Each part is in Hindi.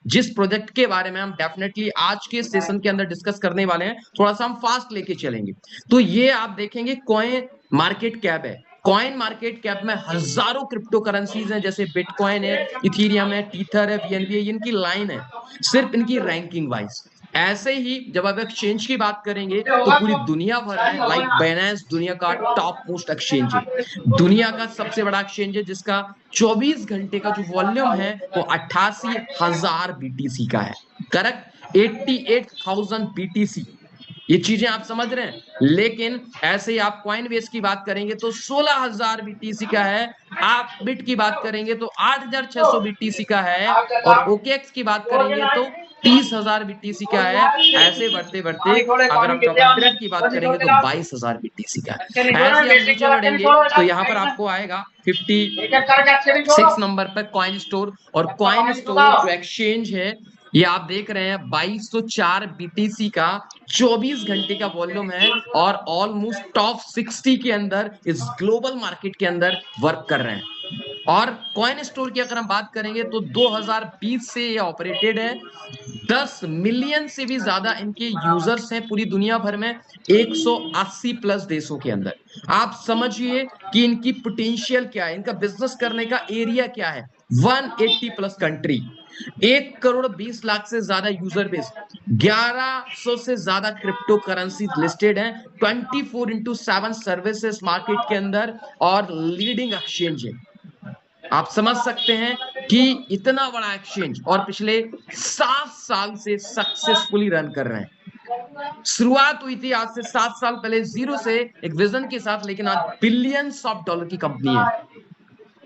जिस प्रोजेक्ट के बारे में हम डेफिनेटली आज के सेशन के अंदर डिस्कस करने वाले हैं, थोड़ा सा हम फास्ट लेके चलेंगे। तो ये आप देखेंगे कॉइन मार्केट कैप है। कॉइन मार्केट कैप में हजारों क्रिप्टो करेंसीज हैं, जैसे बिटकॉइन है, इथीरियम है, टीथर है, बीएनबी है, इनकी लाइन है सिर्फ इनकी रैंकिंग वाइज। ऐसे ही जब आप एक्सचेंज की बात करेंगे तो पूरी दुनिया भर में लाइक बाइनेंस दुनिया का टॉप मोस्ट एक्सचेंज है, दुनिया का सबसे बड़ा एक्सचेंज है, जिसका 24 घंटे का जो वॉल्यूम है वो 88,000 बीटीसी का है। Correct, 88,000 BTC. ये चीजें आप समझ रहे हैं। लेकिन ऐसे ही आप कॉइन बेस की बात करेंगे तो 16,000 बीटीसी का है। आप बिट की बात करेंगे तो 8,600 बीटीसी का है। और ओकेएक्स की बात करेंगे तो 30,000 बीटीसी का है। ऐसे बढ़ते बढ़ते अगर आप टॉप हंड्रेड की बात करेंगे तो 22,000 बीटीसी का है। ऐसे हम नीचे बढ़ेंगे तो यहाँ पर आपको आएगा 56 नंबर पर कॉइन स्टोर। और कॉइन स्टोर जो एक्सचेंज है, ये आप देख रहे हैं 2204 बीटीसी का 24 घंटे का वॉल्यूम है और ऑलमोस्ट टॉप 60 के अंदर इस ग्लोबल मार्केट के अंदर वर्क कर रहे हैं। और कॉइन स्टोर की अगर हम बात करेंगे तो 2020 से ये ऑपरेटेड है। 10 मिलियन से भी ज्यादा इनके यूजर्स हैं पूरी दुनिया भर में, 180 प्लस देशों के अंदर। आप समझिए कि इनकी पोटेंशियल क्या है, इनका बिजनेस करने का एरिया क्या है। 180 प्लस कंट्री, 1,20,00,000 से ज्यादा यूजर बेस, 1100 से ज्यादा क्रिप्टो करेंसी लिस्टेड है, 24/7 सर्विसेज मार्केट के अंदर, और लीडिंग एक्सचेंज है। आप समझ सकते हैं कि इतना बड़ा एक्सचेंज और पिछले 7 साल से सक्सेसफुली रन कर रहे हैं। शुरुआत हुई थी आज से 7 साल पहले जीरो से एक विजन के साथ, लेकिन आज बिलियंस ऑफ डॉलर की कंपनी है।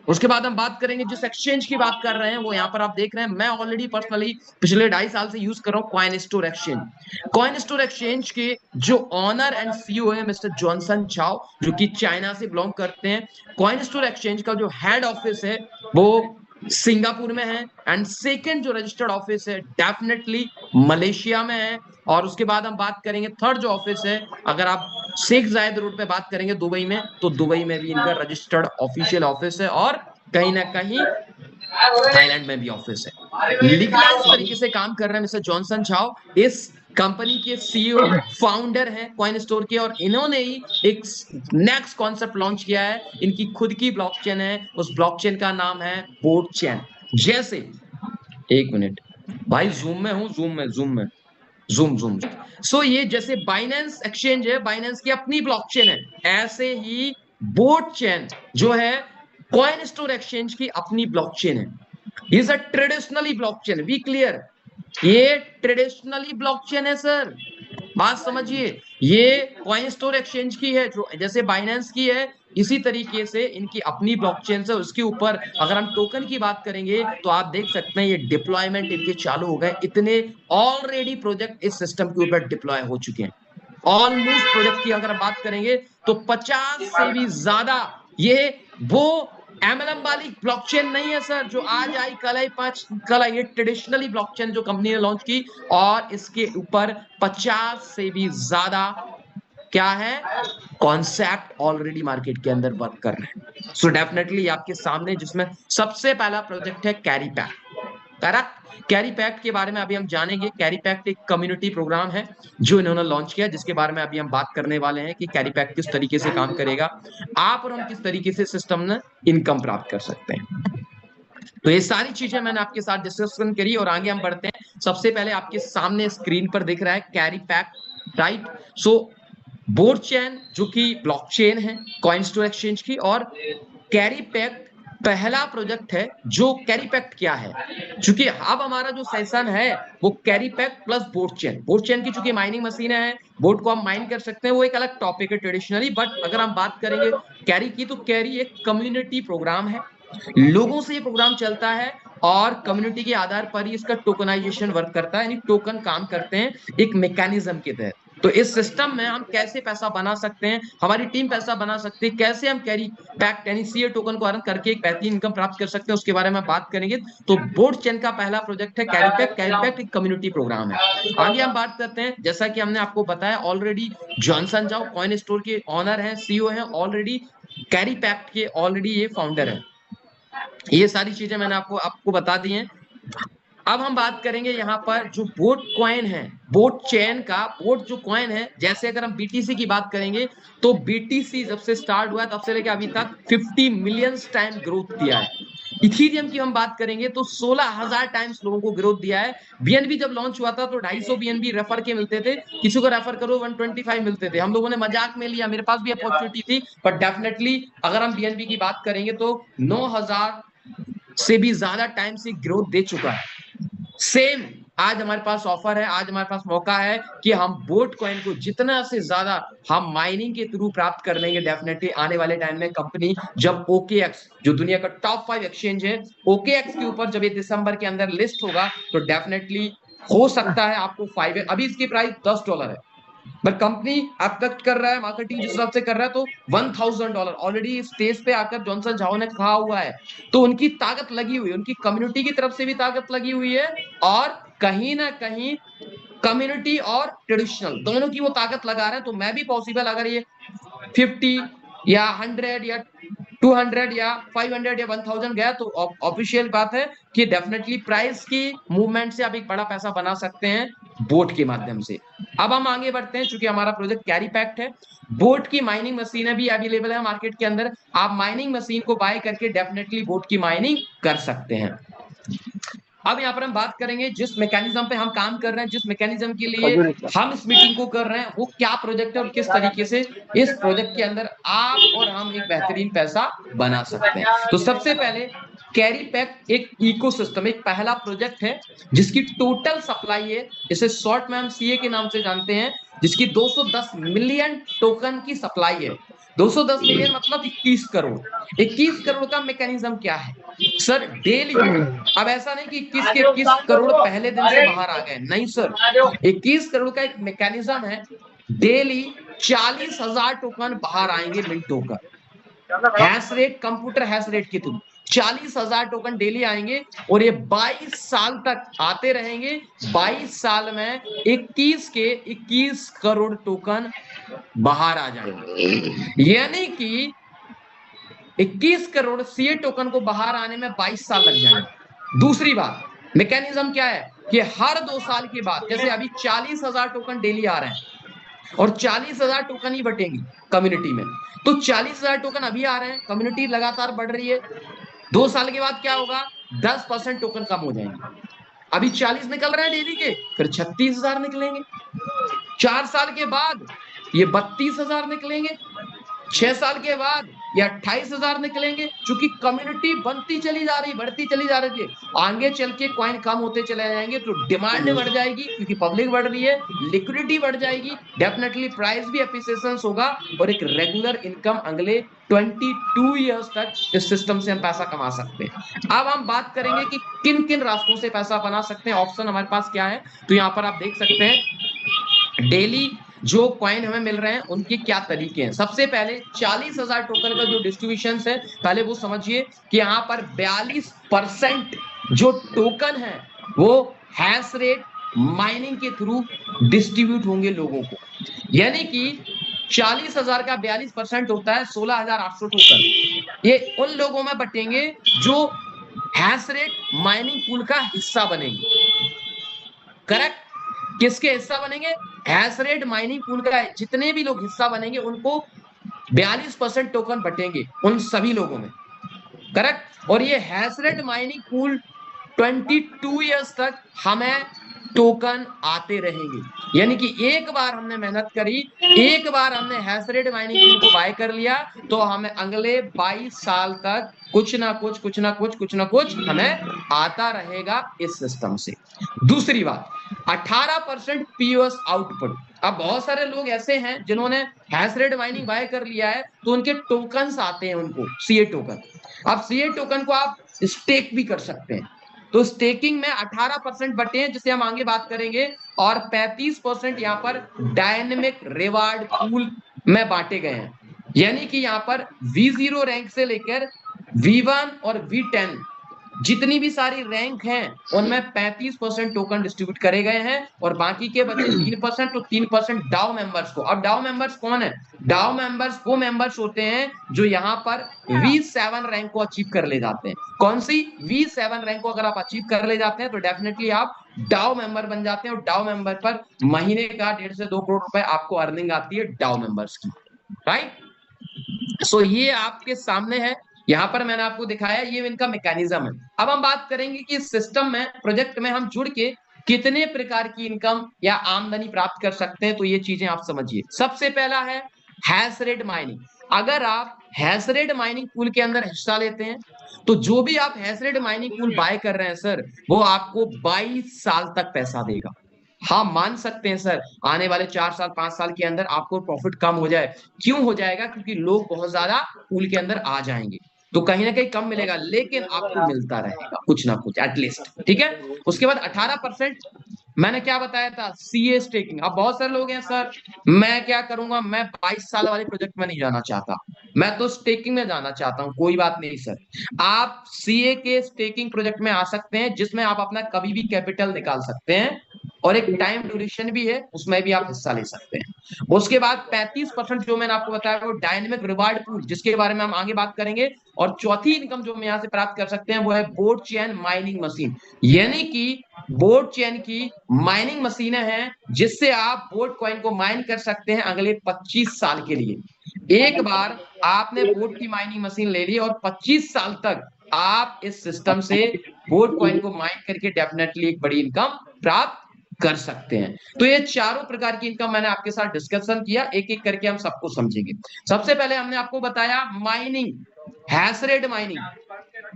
उसके बाद हम बात करेंगे जिस एक्सचेंज की बात कर रहे हैं, वो यहाँ पर आप देख रहे हैं। मैं ऑलरेडी पर्सनली पिछले 2.5 साल से यूज कर रहा हूँ coin store exchange. Coin store exchange के जो ऑनर एंड सीईओ है मिस्टर जॉनसन चाओ, जो कि चाइना से बिलोंग करते हैं। कॉइन स्टोर एक्सचेंज का जो हेड ऑफिस है वो सिंगापुर में है, एंड सेकेंड जो रजिस्टर्ड ऑफिस है डेफिनेटली मलेशिया में है। और उसके बाद हम बात करेंगे थर्ड जो ऑफिस है, अगर आप शेख जायद रोड पे बात करेंगे दुबई में, तो दुबई में भी इनका रजिस्टर्ड ऑफिशियल ऑफिस है, और कहीं ना कहीं थाईलैंड में भी ऑफिस है। लीगलाइज तरीके से काम कर रहे हैं मिस्टर जॉनसन चाओ, इस कंपनी के सीईओ फाउंडर हैं कॉइन स्टोर के। और इन्होंने ही एक नेक्स्ट कॉन्सेप्ट लॉन्च किया है। इनकी खुद की ब्लॉकचेन है, उस ब्लॉकचेन का नाम है बोट चेन। जैसे, एक मिनट भाई, जूम में हूं, जूम में जूम जूम। सो ये जैसे बाइनेंस एक्सचेंज है, बाइनेंस की अपनी ब्लॉकचेन है, ऐसे ही बोट चेन जो है कॉइन स्टोर एक्सचेंज की अपनी ब्लॉकचेन है। Is a traditionally blockchain, we clear. ये ट्रेडिशनली ब्लॉकचेन है सर, बात समझिए। ये कॉइन स्टोर एक्सचेंज की है जो जैसे बाइनेंस की है, इसी तरीके से इनकी अपनी ब्लॉकचेन से उसके ऊपर अगर हम टोकन की बात करेंगे तो आप देख सकते हैं ये डिप्लॉयमेंट इनके चालू हो गए। इतने ऑलरेडी प्रोजेक्ट इस सिस्टम के ऊपर डिप्लॉय हो चुके हैं। ऑलमोस्ट प्रोजेक्ट की अगर बात करेंगे तो 50 से भी ज्यादा। ये वो एमएलएम वाली ब्लॉकचेन नहीं है सर जो आज आई कल आई, पांच कल आई। ये ट्रेडिशनली ब्लॉकचेन जो कंपनी ने लॉन्च की, और इसके ऊपर 50 से भी ज्यादा क्या है कॉन्सेप्ट ऑलरेडी मार्केट के अंदर वर्क कर रहे हैं। सो डेफिनेटली आपके सामने जिसमें सबसे पहला प्रोजेक्ट है carry pack. Correct, carry pact के बारे में अभी हम जानेंगे। कैरी पैक्ट एक कम्युनिटी प्रोग्राम है जो इन्होंने लॉन्च किया, जिसके बारे में अभी हम बात करने वाले हैं कि कैरी पैक्ट किस तरीके से काम करेगा, आप और हम किस तरीके से सिस्टम में इनकम प्राप्त कर सकते हैं। तो ये सारी चीजें मैंने आपके साथ डिस्कशन करी, और आगे हम बढ़ते हैं। सबसे पहले आपके सामने स्क्रीन पर दिख रहा है कैरी पैक्ट, राइट। सो बोर्ड चेन जो कि ब्लॉकचेन है कॉइन स्टोर एक्सचेंज की, और कैरी पैक्ट पहला प्रोजेक्ट है। जो कैरी पैक्ट क्या है, चूंकि अब हमारा जो सेशन है वो carry pact plus board chain. Board chain की चूंकि माइनिंग मशीन है, बोर्ड को हम माइन कर सकते हैं, वो एक अलग टॉपिक है ट्रेडिशनली। बट अगर हम बात करेंगे कैरी की, तो कैरी एक कम्युनिटी प्रोग्राम है, लोगों से ये प्रोग्राम चलता है, और कम्युनिटी के आधार पर ही इसका टोकनाइजेशन वर्क करता है, यानी टोकन काम करते हैं एक मैकेनिज्म के तहत। तो इस सिस्टम में हम कैसे पैसा बना सकते हैं, हमारी टीम पैसा बना सकती है, कैसे हम कैरी पैक्ट यानी सीए टोकन को अर्न करके एक बेहतरीन इनकम प्राप्त कर सकते हैं, उसके बारे में बात करेंगे। तो बोर्ड चेन का पहला प्रोजेक्ट है कैरी पैक्ट। कैरी पैक्ट एक कम्युनिटी प्रोग्राम है। आगे हम बात करते हैं, जैसा कि हमने आपको बताया ऑलरेडी, जॉनसन जाओ कॉइन स्टोर के ऑनर हैं, सीईओ हैं ऑलरेडी, कैरी पैक्ट के ऑलरेडी ये फाउंडर है। ये सारी चीजें मैंने आपको आपको बता दी हैं। अब हम बात करेंगे यहाँ पर जो बोट कॉइन है, बोट चेन का बोट जो कॉइन है, जैसे अगर हम बीटीसी की बात करेंगे तो बीटीसी जब से स्टार्ट हुआ है तब से लेकर अभी तक 50 मिलियन टाइम ग्रोथ दिया है। इथीरियम की हम बात करेंगे तो 16,000 टाइम्स लोगों को ग्रोथ दिया है। बीएनबी जब लॉन्च हुआ था तो 250 बीएनबी रेफर के मिलते थे, किसी को रेफर करो 125 मिलते थे। हम लोगों ने मजाक में लिया, मेरे पास भी अपॉर्चुनिटी थी, बट डेफिनेटली अगर हम बीएनबी की बात करेंगे तो 9,000 से भी ज्यादा टाइम से ग्रोथ दे चुका है। सेम आज हमारे पास ऑफर है, आज हमारे पास मौका है कि हम बोट कॉइन को जितना से ज्यादा हम माइनिंग के थ्रू प्राप्त कर लेंगे। डेफिनेटली आने वाले टाइम में कंपनी जब ओकेएक्स जो दुनिया का टॉप 5 एक्सचेंज है, ओकेएक्स के ऊपर जब ये दिसंबर के अंदर लिस्ट होगा तो डेफिनेटली हो सकता है आपको 5, अभी इसकी प्राइस $10 है, बट कंपनी अब तक कर रहा है मार्केटिंग जिस हिसाब से कर रहा है तो $1,000 ऑलरेडी स्टेज पे आकर जॉनसन झाओ ने कहा हुआ है। तो उनकी ताकत लगी हुई है, उनकी कम्युनिटी की तरफ से भी ताकत लगी हुई है, और कहीं ना कहीं कम्युनिटी और ट्रेडिशनल दोनों की वो ताकत लगा रहे हैं। तो मैं भी पॉसिबल अगर ये 50 या 100 या 200 या 500 या 1000 गया तो ऑफिशियल बात है कि डेफिनेटली प्राइस की मूवमेंट से आप एक बड़ा पैसा बना सकते हैं बोट के माध्यम से। अब हम आगे बढ़ते हैं, चूंकि हमारा प्रोजेक्ट कैरी पैक्ट है, बोट की माइनिंग मशीनें भी अवेलेबल है मार्केट के अंदर। आप माइनिंग मशीन को बाय करके डेफिनेटली बोट की माइनिंग कर सकते हैं। अब यहाँ पर हम बात करेंगे जिस मैकेनिज्म पे हम काम कर रहे हैं, जिस मैकेनिज्म के लिए हम इस मीटिंग को कर रहे हैं, वो क्या प्रोजेक्ट है और किस तरीके से इस प्रोजेक्ट के अंदर आप और हम एक बेहतरीन पैसा बना सकते हैं। तो सबसे पहले कैरी पैक्ट एक इकोसिस्टम, एक पहला प्रोजेक्ट है जिसकी टोटल सप्लाई है, इसे शॉर्ट में हम सीए के नाम से जानते हैं, जिसकी 210 मिलियन टोकन की सप्लाई है। 210 मिलियन मतलब 21 करोड़। 21 करोड़ का मैकेनिज्म क्या है सर? डेली, अब ऐसा नहीं कि 21 के 21 करोड़ पहले दिन से बाहर आ गए, नहीं सर, 21 करोड़ का एक मैकेनिज्म है। डेली 40,000 टोकन बाहर आएंगे, mint token hash rate, computer hash rate के थ्रू 40,000 टोकन डेली आएंगे, और ये 22 साल तक आते रहेंगे। 22 साल में 21 के 21 करोड़ टोकन बाहर आ जाएंगे, यानी कि 21 करोड़ सीए टोकन को बाहर आने में 22 साल लग जाएंगे। दूसरी बात, मैकेनिज्म क्या है कि हर 2 साल के बाद, जैसे अभी 40,000 टोकन डेली आ रहे हैं और 40,000 टोकन ही बटेंगे कम्युनिटी में, तो 40,000 टोकन अभी आ रहे हैं, कम्युनिटी लगातार बढ़ रही है। 2 साल के बाद क्या होगा? 10% टोकन कम हो जाएंगे। अभी 40 निकल रहे हैं डेली के, फिर 36,000 निकलेंगे। 4 साल के बाद ये 32,000 निकलेंगे। 6 साल के बाद ये 28,000 निकलेंगे। चूंकि कम्युनिटी बनती चली जा रही, बढ़ती चली जा रही है, आगे चल के कॉइन कम होते चले जाएंगे तो डिमांड बढ़ जाएगी, क्योंकि पब्लिक बढ़ रही है, लिक्विडिटी बढ़ जाएगी, डेफिनेटली प्राइस भी एप्रिसिएशन होगा, और एक रेगुलर इनकम अगले 22 ईयर्स तक इस सिस्टम से हम पैसा कमा सकते हैं। अब हम बात करेंगे कि किन किन रास्तों से पैसा बना सकते हैं, ऑप्शन हमारे पास क्या है। तो यहाँ पर आप देख सकते हैं डेली जो कॉइन हमें मिल रहे हैं उनके क्या तरीके हैं। सबसे पहले 40,000 टोकन का जो डिस्ट्रीब्यूशन है, पहले वो समझिए कि यहाँ पर 42% जो टोकन है वो हैश रेट माइनिंग के थ्रू डिस्ट्रीब्यूट होंगे लोगों को, यानी कि 40,000 का 42% होता है 16,800 टोकन। ये उन लोगों में बटेंगे जो हैश रेट माइनिंग पूल का हिस्सा बनेंगे। करेक्ट, किसके हिस्सा बनेंगे? हैश रेट माइनिंग पूल का जितने भी लोग हिस्सा बनेंगे उनको 42% टोकन बटेंगे उन सभी लोगों में। करेक्ट, और ये hash rate mining pool 22 years तक हमें टोकन आते रहेंगे, यानी कि एक बार हमने मेहनत करी, एक बार हमने हैश रेट माइनिंग पूल को बाय कर लिया, तो हमें अगले 22 साल तक कुछ ना कुछ हमें आता रहेगा इस सिस्टम से। दूसरी बात, 18% पीओएस आउटपुट। अब बहुत सारे लोग ऐसे हैं जिन्होंने हैश रेट माइनिंग बाय कर लिया है तो उनके टोकन्स आते हैं, उनको सीए टोकन। अब सीए टोकन को आप स्टेक भी कर सकते हैं, तो स्टेकिंग में 18% बटे हैं जिसे हम आगे बात करेंगे, और 35% यहाँ पर डायनेमिक रिवार्ड पूल में बांटे गए हैं, यानी कि यहाँ पर V0 रैंक से लेकर V1 और V10 जितनी भी सारी रैंक हैं उनमें 35% टोकन डिस्ट्रीब्यूट करे गए हैं और बाकी के बचे 3%, तो 3% डाउ मेंबर्स को। अब डाउ मेंबर्स कौन है? डाउ मेंबर्स वो मेंबर्स होते हैं जो यहाँ पर V7 रैंक को अचीव कर ले जाते हैं। कौन सी? V7 रैंक को अगर आप अचीव कर ले जाते हैं तो डेफिनेटली आप डाउ मेंबर बन जाते हैं और डाउ मेंबर पर महीने का 1.5 से 2 करोड़ रुपए आपको अर्निंग आती है डाउ मेंबर्स की, राइट। सो ये आपके सामने है, यहां पर मैंने आपको दिखाया, ये इनका मैकेनिज्म है। अब हम बात करेंगे कि इस सिस्टम में, प्रोजेक्ट में हम जुड़ के कितने प्रकार की इनकम या आमदनी प्राप्त कर सकते हैं। तो ये चीजें आप समझिए। सबसे पहला है हैश रेट माइनिंग। अगर आप हैश रेट माइनिंग पूल के अंदर हिस्सा लेते हैं तो जो भी आप hash rate mining pool buy कर रहे हैं सर, वो आपको 22 साल तक पैसा देगा। हाँ, मान सकते हैं सर आने वाले 4 साल 5 साल के अंदर आपको प्रॉफिट कम हो जाए। क्यों हो जाएगा? क्योंकि लोग बहुत ज्यादा पूल के अंदर आ जाएंगे, तो कहीं ना कहीं कम मिलेगा, लेकिन आपको मिलता रहेगा कुछ ना कुछ एटलीस्ट, ठीक है। उसके बाद 18% मैंने क्या बताया था, सीए स्टेकिंग। अब बहुत सारे लोग हैं सर मैं क्या करूंगा, मैं 22 साल वाले प्रोजेक्ट में नहीं जाना चाहता, मैं तो स्टेकिंग में जाना चाहता हूं। कोई बात नहीं सर, आप सीए के स्टेकिंग प्रोजेक्ट में आ सकते हैं जिसमें आप अपना कभी भी कैपिटल निकाल सकते हैं और एक टाइम ड्यूरेशन भी है, उसमें भी आप हिस्सा ले सकते हैं। उसके बाद 35% जो मैंने आपको बताया वो डायनेमिक रिवार्ड पूल, जिसके बारे में हम आगे बात करेंगे। और चौथी इनकम जो हम यहां से प्राप्त कर सकते हैं वो है बोर्ड चेन माइनिंग मशीन, यानी कि बोर्ड चेन की माइनिंग मशीनें हैं जिससे आप बोर्ड कॉइन को माइन कर सकते हैं अगले 25 साल के लिए। एक बार आपने बोर्ड की माइनिंग मशीन ले ली और 25 साल तक आप इस सिस्टम से बोर्ड कॉइन को माइन करके डेफिनेटली एक बड़ी इनकम प्राप्त कर सकते हैं। तो ये चारों प्रकार की इनकम मैंने आपके साथ डिस्कशन किया, एक एक करके हम सबको समझेंगे। सबसे पहले हमने आपको बताया mining, hash rate mining,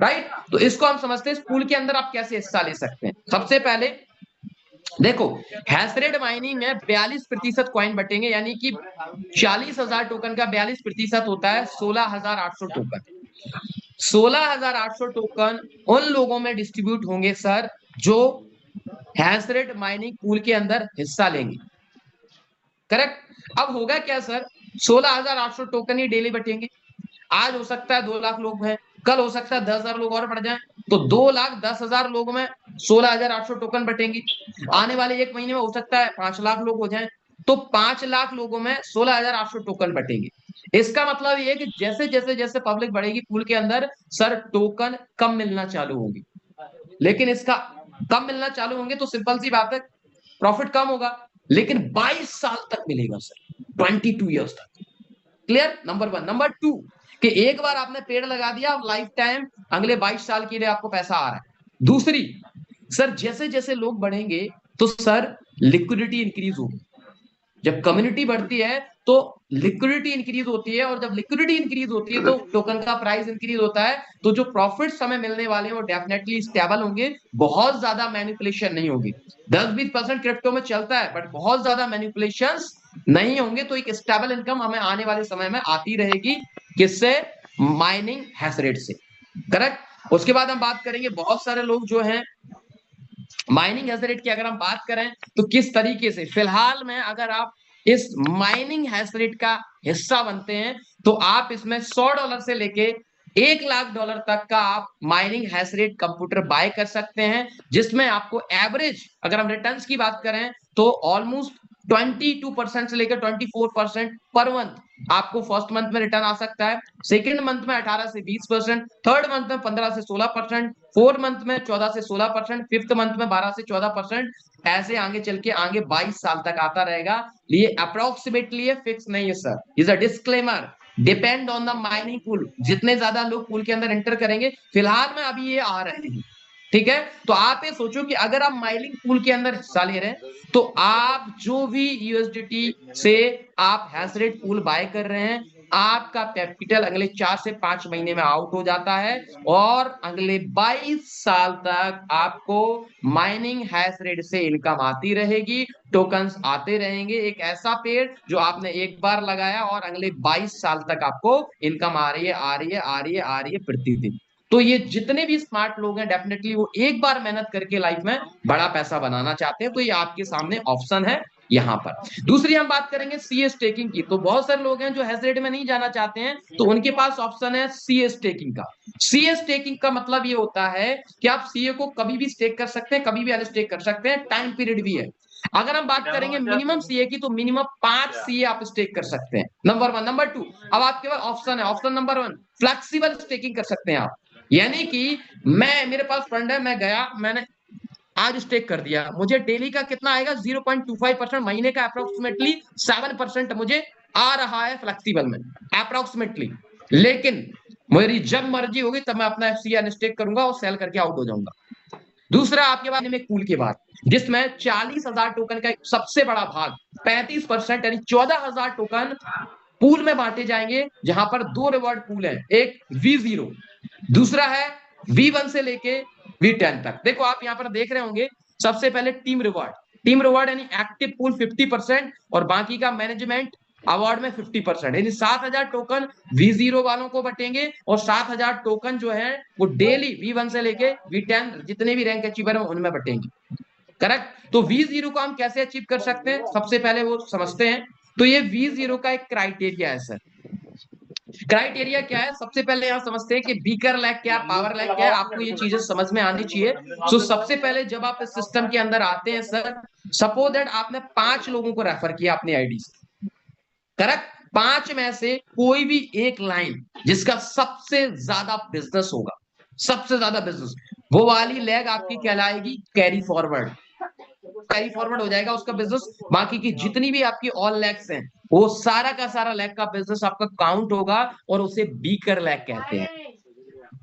right. तो इसको हम समझते हैं पूल के अंदर आप कैसे हिस्सा ले सकते हैं। सबसे पहले देखो, हैश रेट माइनिंग में 42% कॉइन बटेंगे, यानी कि 40,000 टोकन का 42% होता है 16,800 टोकन। 16,800 टोकन उन लोगों में डिस्ट्रीब्यूट होंगे सर जो हैश रेट माइनिंग पूल के अंदर हिस्सा लेंगे, करेक्ट। अब होगा क्या सर, 16,800 टोकन ही डेली बटेंगे। आज हो सकता है 2 लाख लोग हैं, कल हो सकता है 10,000 लोग और बढ़ जाएं, तो 2,10,000 लोगों में 16,800 टोकन बटेंगे। आने वाले 1 महीने में हो सकता है 5 लाख लोग हो जाएं, तो 5 लाख लोगों में 16,800 टोकन बटेंगे। इसका मतलब ये है कि जैसे जैसे जैसे पब्लिक बढ़ेगी पूल के अंदर सर टोकन कम मिलना चालू होंगे, लेकिन इसका कम मिलना चालू होंगे तो सिंपल सी बात है प्रॉफिट कम होगा, लेकिन 22 साल तक मिलेगा सर, 22 ईयर्स तक। क्लियर? नंबर 1। नंबर 2 कि एक बार आपने पेड़ लगा दिया, लाइफ टाइम अगले 22 साल के लिए आपको पैसा आ रहा है। दूसरी सर, जैसे जैसे लोग बढ़ेंगे तो सर लिक्विडिटी इंक्रीज होगी। जब कम्युनिटी बढ़ती है तो लिक्विडिटी इंक्रीज होती है, और जब लिक्विडिटी इंक्रीज होती है तो टोकन का प्राइस इंक्रीज होता है। तो जो प्रॉफिट्स हमें मिलने वाले हैं वो डेफिनेटली स्टेबल होंगे, बहुत ज्यादा मैनिपुलेशन नहीं होगी। 10-20% क्रिप्टो में चलता है बट बहुत ज्यादा मैनिपुलेशन नहीं होंगे, तो एक स्टेबल इनकम हमें आने वाले समय में आती रहेगी। किससे? माइनिंग हैश रेट से, करेक्ट। उसके बाद हम बात करेंगे बहुत सारे लोग जो हैं माइनिंग हैश रेट की अगर हम बात करें तो किस तरीके से, फिलहाल में अगर आप इस माइनिंग हैश रेट का हिस्सा बनते हैं तो आप इसमें $100 से लेके $1,00,000 तक का आप mining hash rate computer buy कर सकते हैं, जिसमें आपको एवरेज अगर हम रिटर्न्स की बात करें तो ऑलमोस्ट 22% से लेकर 24% पर मंथ आपको फर्स्ट मंथ में रिटर्न आ सकता है, सेकेंड मंथ में 18 से 20%, थर्ड मंथ में 15 से 16%, फोर्थ मंथ में 14 से 16%, फिफ्थ मंथ में 12 से 14%, ऐसे आगे चल के आगे 22 साल तक आता रहेगा। ये अप्रोक्सीमेटली फिक्स नहीं है sir, is a disclaimer, depend on the mining pool. जितने ज्यादा लोग पूल के अंदर एंटर करेंगे, फिलहाल में अभी ये आ रहे हैं, ठीक है। तो आप ये सोचो कि अगर आप माइनिंग पूल के अंदर हिस्सा ले रहे हैं तो आप जो भी यूएसडीटी से आप हैश रेट पूल बाय कर रहे हैं, आपका कैपिटल अगले 4 से 5 महीने में आउट हो जाता है और अगले 22 साल तक आपको माइनिंग हैश रेट से इनकम आती रहेगी, टोकन्स आते रहेंगे। एक ऐसा पेड़ जो आपने एक बार लगाया और अगले 22 साल तक आपको इनकम आ रही है, आ रही है, आ रही है, आ रही है प्रतिदिन। तो ये जितने भी स्मार्ट लोग हैं डेफिनेटली वो एक बार मेहनत करके लाइफ में बड़ा पैसा बनाना चाहते हैं, तो ये आपके सामने ऑप्शन है यहाँ पर। दूसरी हम बात करेंगे सीए स्टेकिंग की। तो बहुत सारे लोग हैं जो हैश रेट में नहीं जाना चाहते हैं, तो उनके पास ऑप्शन है सीए स्टेकिंग का। सीए स्टेकिंग का मतलब ये होता है कि आप सीए को कभी भी स्टेक कर सकते हैं, कभी भी अनस्टेक कर सकते हैं, टाइम पीरियड भी है। अगर हम बात करेंगे मिनिमम सीए की, तो मिनिमम 5 सीए आप स्टेक कर सकते हैं, नंबर 1। नंबर 2, अब आपके पास ऑप्शन है, ऑप्शन नंबर 1, फ्लेक्सिबल स्टेकिंग कर सकते हैं आप। यानी कि मेरे पास फंड है, मैं गया, मैंने आज स्टेक कर दिया, मुझे डेली का कितना आएगा, 0.25%, महीने का अप्रोक्सीमेटली 7% मुझे आ रहा है फ्लेक्सिबल में, अप्रोक्सीमेटली। लेकिन मेरी जब मर्जी होगी तब मैं अपना एफसी अनस्टेक करूंगा और सेल करके आउट हो जाऊंगा। दूसरा, आपके पास में पूल के बाद, जिसमें 40,000 टोकन का एक सबसे बड़ा भाग, 35% यानी 14,000 टोकन पूल में बांटे जाएंगे, जहां पर 2 रिवॉर्ड पूल है, एक V0, दूसरा है V1 से लेके V10 तक। देखो आप यहां पर देख रहे होंगे, सबसे पहले टीम रिवॉर्ड, टीम रिवॉर्ड यानी एक्टिव पूल 50% और बाकी का मैनेजमेंट अवार्ड में 50%, यानी 7,000 टोकन V0 वालों को बटेंगे और 7,000 टोकन जो है वो डेली V1 से लेके V10 जितने भी रैंक अचीवर है उनमें बटेंगे। करेक्ट। तो V0 को हम कैसे अचीव कर सकते हैं, सबसे पहले वो समझते हैं। तो ये V0 का एक क्राइटेरिया है सर। क्राइटेरिया क्या है, सबसे पहले यहां समझते हैं कि बीकर लैग क्या है, पावर लैग क्या है, आपको ये चीजें समझ में आनी चाहिए। सो सबसे पहले जब आप इस सिस्टम के अंदर आते हैं सर, सपोज दैट आपने 5 लोगों को रेफर किया अपनी आईडी से, करेक्ट। 5 में से कोई भी एक लाइन जिसका सबसे ज्यादा बिजनेस होगा, सबसे ज्यादा बिजनेस, वो वाली लैग आपकी कहलाएगी कैरी फॉरवर्ड। कैरी फॉरवर्ड हो जाएगा उसका बिजनेस, बाकी की जितनी भी आपकी ऑल लैग्स हैं वो सारा का सारा लैग का बिजनेस आपका काउंट होगा और उसे बीकर लैग कहते हैं।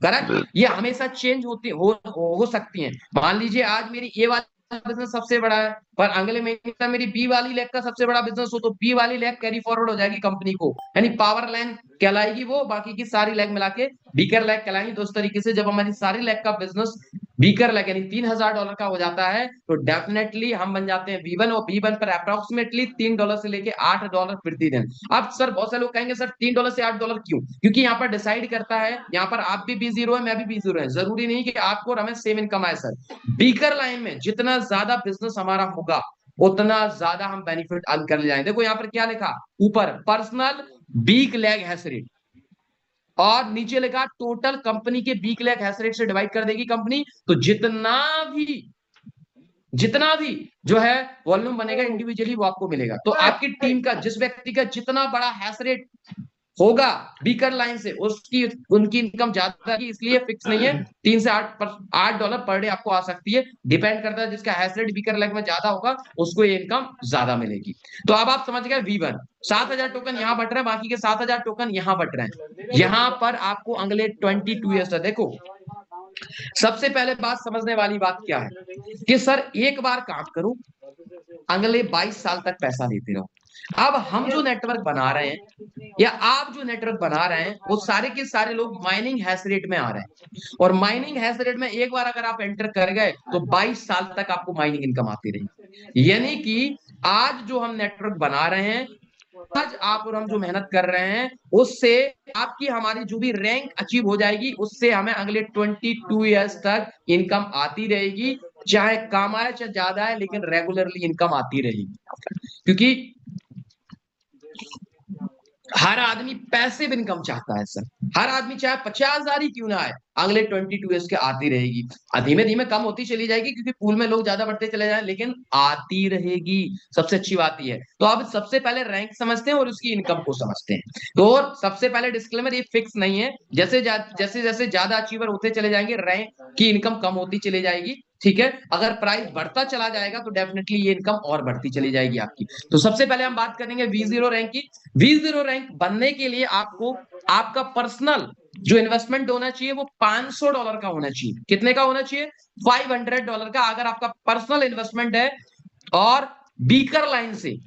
करेक्ट। ये हमेशा चेंज होती हो सकती है। मान लीजिए आज मेरी ए वाला बिजनेस सबसे बड़ा है, पर अगले महीने मेरी बी वाली लेग का सबसे बड़ा बिजनेस हो, तो बी वाली लेग कैरी फॉरवर्ड हो जाएगी कंपनी को, यानी पावर लाइन कहलाएगी वो, बाकी की सारी लेग मिला के बीकर लेग कहलाएंगी। तो उस तरीके से जब हमारी सारी लेग का बिजनेस बीकर लेग यानी $3,000 का हो जाता है, तो डेफिनेटली हम बन जाते हैं V1, और V1 पर अप्रोक्सीमेटली $3 से लेके $8 प्रति दिन। अब सर बहुत सारे लोग कहेंगे सर $3 से $8 क्यों, क्योंकि यहाँ पर डिसाइड करता है, यहाँ पर आप भी B0 है, मैं भी B0 है, जरूरी नहीं कि आपको और हमें सेम इनकम आए सर। बीकर लाइन में जितना ज्यादा बिजनेस हमारा होगा उतना ज्यादा हम बेनिफिट अर्न कर ले जाएंगे। देखो यहाँ पर क्या लिखा, ऊपर पर्सनल बीक लैग हैश रेट, और नीचे लिखा टोटल कंपनी के बीक लैग हैश रेट से डिवाइड कर देगी कंपनी, तो जितना भी जो है वॉल्यूम बनेगा इंडिविजुअली वो आपको मिलेगा। तो आपकी टीम का जिस व्यक्ति का जितना बड़ा हैश रेट होगा बीकर लाइन से, उसकी उनकी इनकम ज्यादा की, इसलिए फिक्स नहीं है, 3 से 8 डॉलर पर डे आपको आ सकती है, डिपेंड करता है जिसका हैश रेट बीकर लाइन में ज्यादा होगा उसको ये इनकम ज्यादा मिलेगी। तो अब आप समझ गए V1, 7,000 टोकन यहाँ बट रहे हैं, बाकी के 7,000 टोकन यहाँ बट रहे हैं। यहाँ पर आपको अगले 22 ईयर्स तक, देखो सबसे पहले बात समझने वाली बात क्या है कि सर एक बार काम करूं अगले 22 साल तक पैसा लेते रहो। अब हम जो नेटवर्क बना रहे हैं या आप जो नेटवर्क बना रहे हैं वो सारे के सारे लोग माइनिंग हैश रेट में आ रहे हैं, और माइनिंग हैश रेट में एक बार अगर आप एंटर कर गए तो 22 साल तक आपको माइनिंग इनकम आती रहेगी। यानी कि आज जो हम नेटवर्क बना रहे हैं, आज आप और हम जो मेहनत कर रहे हैं, उससे आपकी हमारी जो भी रैंक अचीव हो जाएगी उससे हमें अगले 22 ईयर्स तक इनकम आती रहेगी, चाहे कम आए चाहे ज्यादा है, लेकिन रेगुलरली इनकम आती रहेगी। क्योंकि हर आदमी पैसिव इनकम चाहता है सर, हर आदमी चाहे 50,000 ही क्यों ना आए, अगले 22 ईयर्स के आती रहेगी। धीमे धीमे कम होती चली जाएगी क्योंकि पूल में लोग ज्यादा बढ़ते चले जाए, लेकिन आती रहेगी। सबसे अच्छी बात यह है। तो अब सबसे पहले रैंक समझते हैं और उसकी इनकम को समझते हैं। तो सबसे पहले डिस्क्लेमर, ये फिक्स नहीं है, जैसे जैसे जैसे ज्यादा अचीवर होते चले जाएंगे रैंक की इनकम कम होती चली जाएगी। ठीक है, अगर प्राइस बढ़ता चला जाएगा तो डेफिनेटली ये इनकम और बढ़ती चली जाएगी आपकी। तो सबसे पहले हम बात करेंगे V0 रैंक की। V0 रैंक बनने के लिए आपको आपका पर्सनल जो इन्वेस्टमेंट होना चाहिए वो $500 का होना चाहिए। कितने का होना चाहिए? $500 का। अगर आपका पर्सनल इन्वेस्टमेंट है और बीकर लाइन से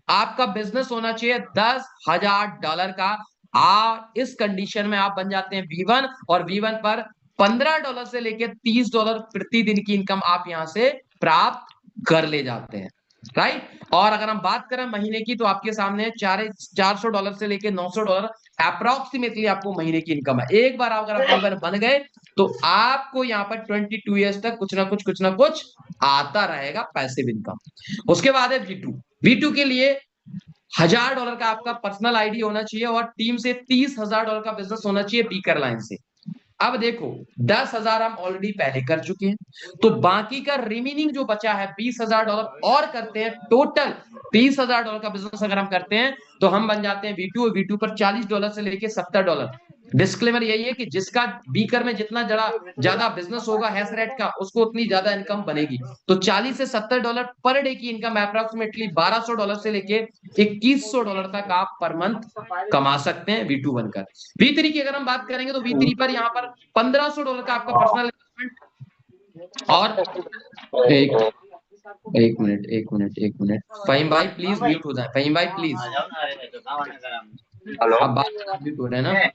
आपका बिजनेस होना चाहिए $10,000 का, इस कंडीशन में आप बन जाते हैं V1, और V1 पर $15 से लेकर $30 प्रतिदिन की इनकम आप यहां से प्राप्त कर ले जाते हैं। राइट। और अगर हम बात करें महीने की, तो आपके सामने $400 से लेकर $900 अप्रोक्सीमेटली आपको महीने की इनकम है। एक बार अगर आप V1 बन गए तो आपको यहाँ पर 22 ईयर्स तक कुछ ना कुछ आता रहेगा पैसिव इनकम। उसके बाद है V2 के लिए $1,000 का आपका पर्सनल आईडी होना चाहिए और टीम से $30,000 का बिजनेस होना चाहिए बीकर लाइन से। अब देखो 10,000 हम ऑलरेडी पहले कर चुके हैं, तो बाकी का रिमेनिंग जो बचा है $20,000 और करते हैं टोटल $30,000 का बिजनेस अगर हम करते हैं तो हम बन जाते हैं V2 पर $40 से लेके $70। डिस्क्लेमर यही है कि जिसका बीकर में जितना ज्यादा बिजनेस होगा हैश रेट का, उसको उतनी ज्यादा इनकम बनेगी। तो $40 से $70 पर डे की इनकम अप्रोक्सीमेटली $1,200 से लेके $2,100 तक आप पर मंथ कमा सकते हैं V2 बनकर। V3 की अगर हम बात करेंगे तो V3 पर यहाँ पर $1,500 का आपका पर्सनल इन्वेस्टमेंट। और एक मिनट फहीम भाई प्लीज म्यूट हो जाए, फहीम भाई प्लीज। हेलो, अब बात म्यूट हो रहे हैं ना?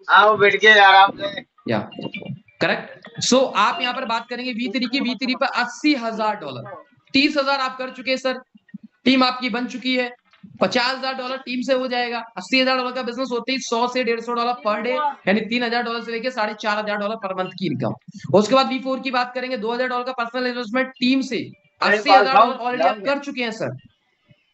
आओ बैठ के आराम से। या करेक्ट। सो आप यहाँ पर बात करेंगे V3 पर $80,000, 30,000 आप कर चुके हैं सर, टीम आपकी बन चुकी है, $50,000 टीम से हो जाएगा। $80,000 का बिजनेस होते ही $100 से $150 पर डे, यानी $3,000 से लेके $4,500 पर मंथ की इनकम। उसके बाद V4 की बात करेंगे, $2,000 का पर्सनल इन्वेस्टमेंट टीम से, $80,000 ऑलरेडी आप कर चुके हैं सर,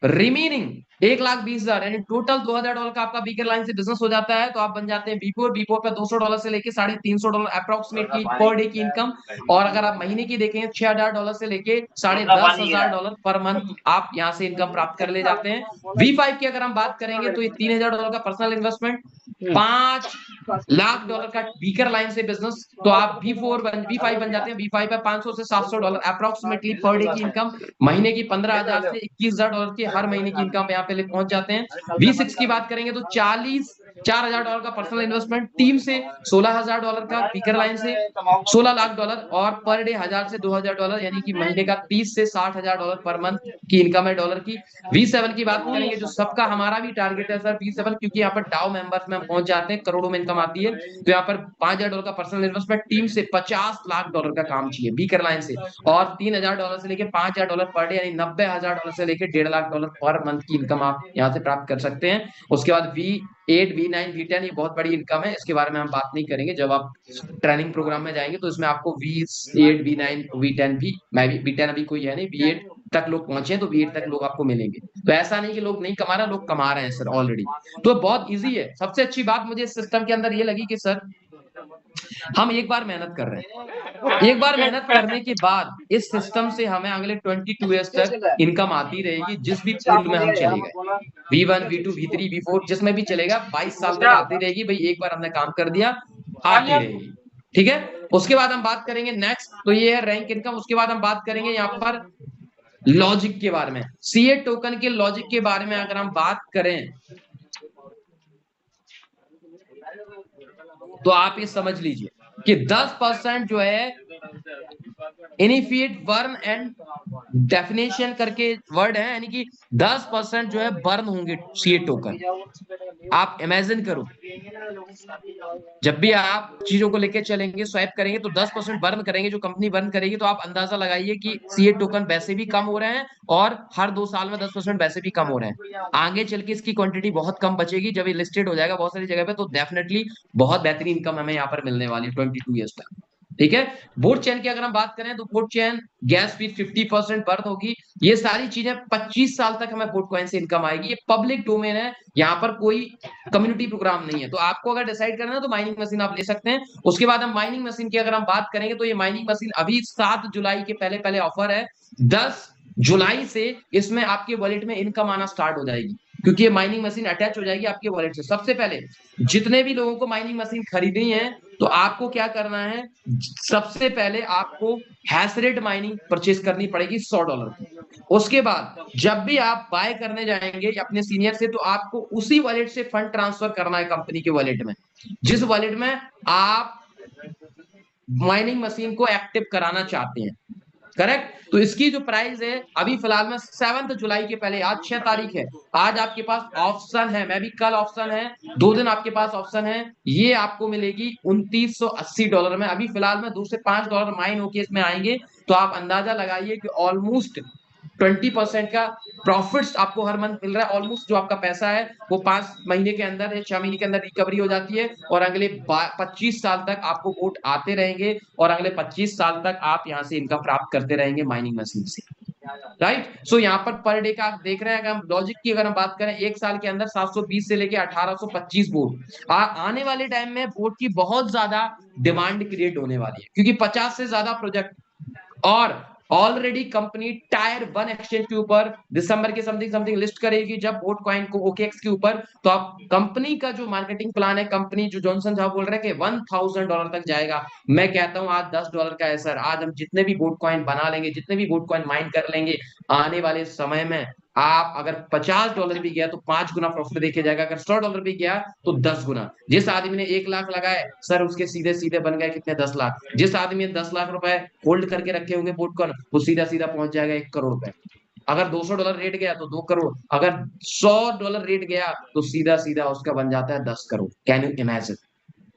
रिमेनिंग $1,20,000 यानी टोटल $2,000 का आपका बीकर लाइन से बिजनेस हो जाता है। तो आप बन जाते हैं B4 पे $200 से लेके $350 अप्रोक्सीमेटली पर डे की इनकम। और अगर आप महीने की देखें $6,000 से लेके $10,500 पर मंथ आप यहाँ से इनकम प्राप्त कर ले जाते हैं। V5 की अगर हम बात करेंगे तो ये $3,000 का पर्सनल इन्वेस्टमेंट, $5,00,000 का बीकर लाइन से बिजनेस, तो आप V5 बन जाते हैं। V5 पे $500 से $700 अप्रोक्सीमेटली पर डे की इनकम, महीने की $15,000 से $21,000 की हर महीने की इनकम यहाँ पे पहुंच जाते हैं। V6 की बात करेंगे तो $4,000 का पर्सनल इन्वेस्टमेंट टीम से, $16,000 का बीकर लाइन से, $16,00,000 और पर डे 1,000 से $2,000 यानी कि महीने का $30,000 से $60,000 पर मंथ की इनकम है डॉलर की। V7 की बात करेंगे जो सबका हमारा भी टारगेट है सर V7, क्योंकि यहाँ पर डाउ मेंबर्स में हम पहुंच जाते हैं, करोड़ों में इनकम आती है। तो यहाँ पर $5,000 का पर्सनल इन्वेस्टमेंट टीम से, $50,00,000 का काम चाहिए बीकर लाइन से, और $3,000 से लेके $5,000 पर डे यानी $90,000 से लेके $1,50,000 पर मंथ की इनकम आप यहाँ से प्राप्त कर सकते हैं। उसके बाद V8 V9 V10 ये बहुत बड़ी इनकम है, इसके बारे में हम बात नहीं करेंगे। जब आप ट्रेनिंग प्रोग्राम में जाएंगे तो इसमें आपको V8 V9 V10 भी, मैं भी V10 अभी कोई है नहीं, V8 तक लोग पहुंचे तो V8 तक लोग आपको मिलेंगे। तो ऐसा नहीं कि लोग नहीं कमा रहे, लोग कमा रहे हैं सर ऑलरेडी। तो बहुत इजी है। सबसे अच्छी बात मुझे इस सिस्टम के अंदर ये लगी कि सर हम एक बार मेहनत कर रहे हैं, एक बार मेहनत करने के बाद इस सिस्टम से हमें अगले 22 ईयर्स तक इनकम आती रहेगी। जिस भी पूल में हम चले गए, V1 V2 V3 V4 जिसमें भी चलेगा, 22 साल तक आती रहेगी भाई। एक बार हमने काम कर दिया, आती रहेगी। ठीक है। उसके बाद हम बात करेंगे नेक्स्ट, तो ये है रैंक इनकम। उसके बाद हम बात करेंगे यहाँ पर लॉजिक के बारे में, सीए टोकन के लॉजिक के बारे में अगर हम बात करें तो आप ये समझ लीजिए कि 10% जो है इनिशिएट बर्न एंड डेफिनेशन करके वर्ड है, यानी कि 10% जो है बर्न होंगे सीए टोकन। आप इमेजिन करो, जब भी आप चीजों को लेके चलेंगे, स्वैप करेंगे तो 10% बर्न करेंगे, जो कंपनी बर्न करेगी। तो आप अंदाजा लगाइए कि सीए टोकन वैसे भी कम हो रहे हैं और हर 2 साल में 10% वैसे भी कम हो रहे हैं। आगे चल के इसकी क्वांटिटी बहुत कम बचेगी, जब ये लिस्टेड हो जाएगा बहुत सारी जगह पे, तो डेफिनेटली बहुत बेहतरीन इनकम हमें यहाँ पर मिलने वाली है 22 ईयर्स तक। ठीक है। बोर्ड चेन की अगर हम बात करें तो board chain gas fees 50% burn होगी। ये सारी चीजें 25 साल तक हमें बोर्ड कॉइन से इनकम आएगी। ये पब्लिक डोमेन है, यहाँ पर कोई कम्युनिटी प्रोग्राम नहीं है। तो आपको अगर डिसाइड करना है तो माइनिंग मशीन आप ले सकते हैं। उसके बाद हम माइनिंग मशीन की अगर हम बात करेंगे तो ये माइनिंग मशीन अभी 7 जुलाई के पहले पहले ऑफर है। 10 जुलाई से इसमें आपके वॉलेट में इनकम आना स्टार्ट हो जाएगी, क्योंकि ये माइनिंग मशीन अटैच हो जाएगी आपके वॉलेट से। सबसे पहले जितने भी लोगों को माइनिंग मशीन खरीदनी है तो आपको क्या करना है, सबसे पहले आपको हैश रेट माइनिंग परचेज करनी पड़ेगी $100 की। उसके बाद जब भी आप बाय करने जाएंगे अपने सीनियर से, तो आपको उसी वॉलेट से फंड ट्रांसफर करना है कंपनी के वॉलेट में, जिस वॉलेट में आप माइनिंग मशीन को एक्टिव कराना चाहते हैं। करेक्ट। तो इसकी जो प्राइस है अभी फिलहाल में 7 जुलाई के पहले, आज 6 तारीख है, आज आपके पास ऑप्शन है, मैं भी कल ऑप्शन है, 2 दिन आपके पास ऑप्शन है, ये आपको मिलेगी $2,980 में। अभी फिलहाल में $2 से $5 माइन होके इसमें आएंगे। तो आप अंदाजा लगाइए कि ऑलमोस्ट 20% का प्रॉफिट्स आपको हर मंथ मिल रहा है। ऑलमोस्ट जो आपका पैसा है वो 5 महीने के अंदर या 6 महीने के अंदर रिकवरी हो जाती है, और अगले 25 साल तक आपको वोट आते रहेंगे, और अगले 25 साल तक आप यहाँ से इनकम प्राप्त करते रहेंगे माइनिंग मशीन से। राइट। सो यहाँ पर डे का आप देख रहे हैं, अगर हम लॉजिक की अगर हम बात करें, एक साल के अंदर 720 से लेके 1825 बोट आने वाले टाइम में बोट की बहुत ज्यादा डिमांड क्रिएट होने वाली है, क्योंकि 50 से ज्यादा प्रोजेक्ट और ऑलरेडी कंपनी टायर 1 एक्सचेंज के ऊपर दिसंबर के समथिंग समथिंग लिस्ट करेगी जब बोट कॉइन को ओकेएक्स के ऊपर। तो आप कंपनी का जो मार्केटिंग प्लान है, कंपनी जो जॉनसन साहब बोल रहे हैं कि $1000 तक जाएगा, मैं कहता हूं आज $10 का है सर। आज हम जितने भी बोट कॉइन बना लेंगे, जितने भी बोट कॉइन माइन कर लेंगे, आने वाले समय में आप अगर $50 भी गया तो 5 गुना प्रॉफिट देखे जाएगा, अगर $100 भी गया तो 10 गुना। जिस आदमी ने 1 लाख लगाए सर, उसके सीधे सीधे बन गए कितने, 10 लाख। जिस आदमी ने 10 लाख रुपए होल्ड करके रखे होंगे बोटकॉइन, वो सीधा सीधा पहुंच जाएगा 1 करोड़ रुपए। अगर $200 रेट गया तो 2 करोड़, अगर $100 रेट गया तो सीधा सीधा उसका बन जाता है 10 करोड़। Can you imagine?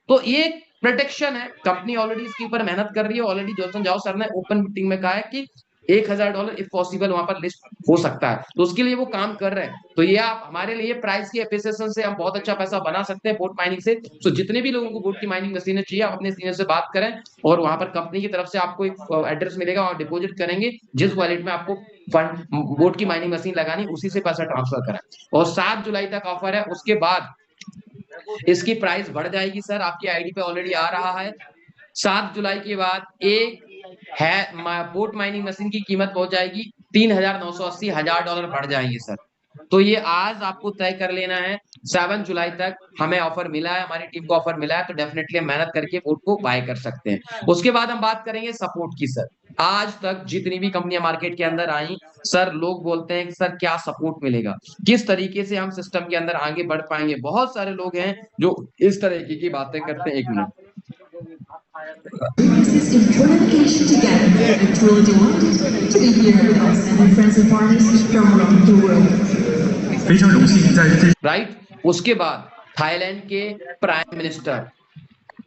तो ये प्रोटेक्शन है, कंपनी ऑलरेडी इसके ऊपर मेहनत कर रही है। ऑलरेडी जॉनसन जाओ सर ने ओपन मीटिंग में कहा है कि $1000 इफ पॉसिबल वहां पर लिस्ट हो सकता है, तो उसके लिए वो काम कर रहे हैं। तो ये आप हमारे लिए प्राइस की एप्रिसिएशन से हम बहुत अच्छा पैसा बना सकते हैं बोट माइनिंग से। तो जितने भी लोगों को बोट की माइनिंग मशीनें चाहिए, आप अपने सीनियर से बात करें, और वहां पर कंपनी की तरफ से आपको एक एड्रेस मिलेगा और डिपॉजिट करेंगे, जिस वॉलेट में आपको फंड बोट की माइनिंग मशीन लगानी, उसी से पैसा ट्रांसफर करें। और 7 जुलाई तक ऑफर है, उसके बाद इसकी प्राइस बढ़ जाएगी सर। आपकी आईडी पे ऑलरेडी आ रहा है, 7 जुलाई के बाद एक है बोट माइनिंग मशीन की कीमत पहुंच जाएगी 3,980, $1000 बढ़ जाएंगे सर। तो ये आज आपको तय कर लेना है। 7 जुलाई तक हमें ऑफर मिला है, हमारी टीम को ऑफर मिला है, तो डेफिनेटली हम मेहनत करके बोट को बाय कर सकते हैं। उसके बाद हम बात करेंगे सपोर्ट की सर। आज तक जितनी भी कंपनियां मार्केट के अंदर आई सर, लोग बोलते हैं कि सर क्या सपोर्ट मिलेगा, किस तरीके से हम सिस्टम के अंदर आगे बढ़ पाएंगे। बहुत सारे लोग हैं जो इस तरीके की बातें करते हैं। 1 minute. This important occasion together, I'm truly delighted to be here with us and friends and partners from around the world. 非常荣幸在这 right. उसके बाद थाईलैंड के prime minister,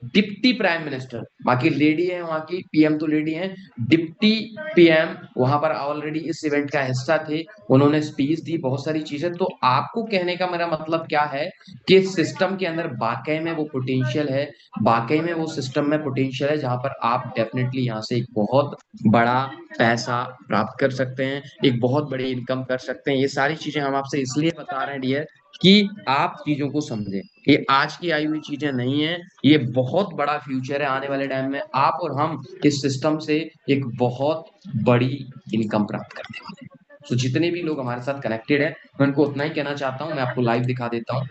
deputy prime minister, बाकी लेडी है वहां की, पीएम तो लेडी है, डिप्टी पीएम वहां पर ऑलरेडी इस इवेंट का हिस्सा थे। उन्होंने स्पीच दी, बहुत सारी चीजें। तो आपको कहने का मेरा मतलब क्या है कि सिस्टम के अंदर वाकई में वो पोटेंशियल है, वाकई में वो सिस्टम में पोटेंशियल है, जहां पर आप डेफिनेटली यहाँ से एक बहुत बड़ा पैसा प्राप्त कर सकते हैं, एक बहुत बड़ी इनकम कर सकते हैं। ये सारी चीजें हम आपसे इसलिए बता रहे हैं डियर, कि आप चीजों को समझें। ये आज की आई हुई चीजें नहीं है, ये बहुत बड़ा फ्यूचर है। आने वाले टाइम में आप और हम इस सिस्टम से एक बहुत बड़ी इनकम प्राप्त करने वाले हैं। तो जितने भी लोग हमारे साथ कनेक्टेड है, मैं उनको उतना ही कहना चाहता हूँ। मैं आपको लाइव दिखा देता हूँ,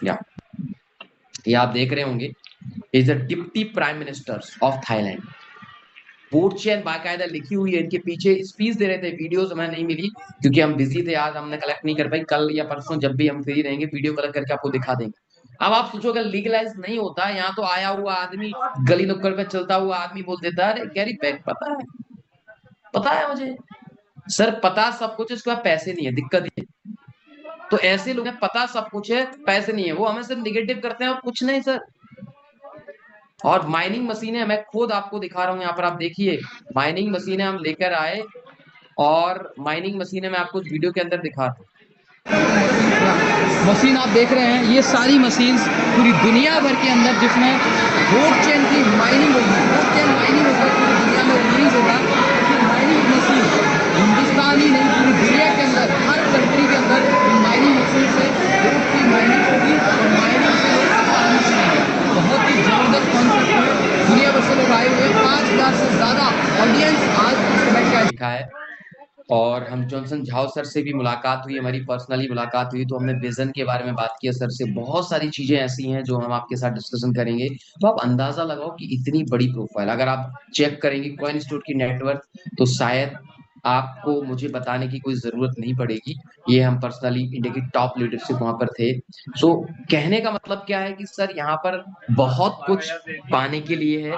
या ये आप देख रहे होंगे, is the deputy prime minister of Thailand. Boat chain बाकायदा लिखी हुई है, इनके पीछे स्पीच दे रहे थे। वीडियोस हमें नहीं मिली क्योंकि हम बिजी थे, आज हमने कलेक्ट नहीं कर पाई। कल या परसों जब भी हम फ्री रहेंगे, वीडियो कलेक्ट करके आपको दिखा देंगे। अब आप सोचो, अगर लीगलाइज नहीं होता, यहाँ तो आया हुआ आदमी, गली नुक्कड़ पे चलता हुआ आदमी बोल देता है, अरे कैरी बैग पता है, पता है मुझे। सर पता सब कुछ है, इसके बाद पैसे नहीं है, दिक्कत ये। तो ऐसे लोग हैं, पता सब कुछ है, पैसे नहीं है, वो हमें सिर्फ निगेटिव करते हैं और कुछ नहीं सर। और माइनिंग मशीनें मैं खुद आपको दिखा रहा हूँ, यहाँ पर आप देखिए, माइनिंग मशीनें हम लेकर आए, और माइनिंग मशीनें मैं आपको वीडियो के अंदर दिखा रहा हूँ। मशीन आप देख रहे हैं, ये सारी मशीन पूरी दुनिया भर के अंदर, जिसमें बोट चेन की माइनिंग होगी, बोट चेन माइनिंग होगा, पूरी दुनिया में रिलीज होगा। माइनिंग मशीन हिंदुस्तान ही नहीं, पूरी दुनिया के अंदर, हर कंट्री के अंदर माइनिंग मशीन से बोट की माइनिंग होगी, और माइनिंग से बहुत ही जबरदस्त कॉन्सेप्ट है। दुनिया भर से लोग आए हुए, 5000 से ज्यादा ऑडियंस आज इस इवेंट का दिखा है। और हम जॉनसन झाओ सर से भी मुलाकात हुई, हमारी पर्सनली मुलाकात हुई, तो हमने विजन के बारे में बात किया सर से। बहुत सारी चीजें ऐसी हैं जो हम आपके साथ डिस्कशन करेंगे। तो आप अंदाजा लगाओ कि इतनी बड़ी प्रोफाइल, अगर आप चेक करेंगे कॉइन स्टोर की नेटवर्क, तो शायद आपको मुझे बताने की कोई जरूरत नहीं पड़ेगी। ये हम पर्सनली इंडिया की टॉप लीडरशिप वहां पर थे। सो कहने का मतलब क्या है कि सर यहाँ पर बहुत कुछ पाने के लिए है,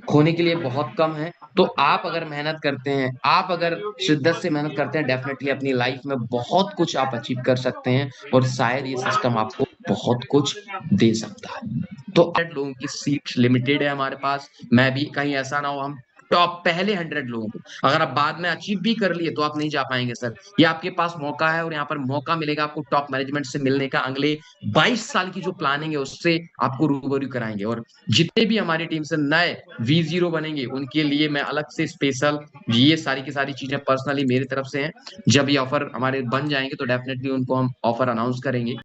खोने के लिए बहुत कम है। तो आप अगर मेहनत करते हैं, आप अगर शिद्दत से मेहनत करते हैं, डेफिनेटली अपनी लाइफ में बहुत कुछ आप अचीव कर सकते हैं, और शायद ये सिस्टम आपको बहुत कुछ दे सकता है। तो लोगों की सीट लिमिटेड है हमारे पास। मैं भी, कहीं ऐसा ना हो हम टॉप पहले 100 लोगों को। अगर आप बाद में अचीव भी कर लिए तो आप नहीं जा पाएंगे सर। ये आपके पास मौका है और यहाँ पर मौका मिलेगा आपको टॉप मैनेजमेंट से मिलने का। अगले 22 साल की जो प्लानिंग है उससे आपको रूबरू कराएंगे। और जितने भी हमारी टीम से नए V0 बनेंगे उनके लिए मैं अलग से स्पेशल, ये सारी की सारी चीजें पर्सनली मेरी तरफ से हैं। जब ये ऑफर हमारे बन जाएंगे तो डेफिनेटली उनको हम ऑफर अनाउंस करेंगे।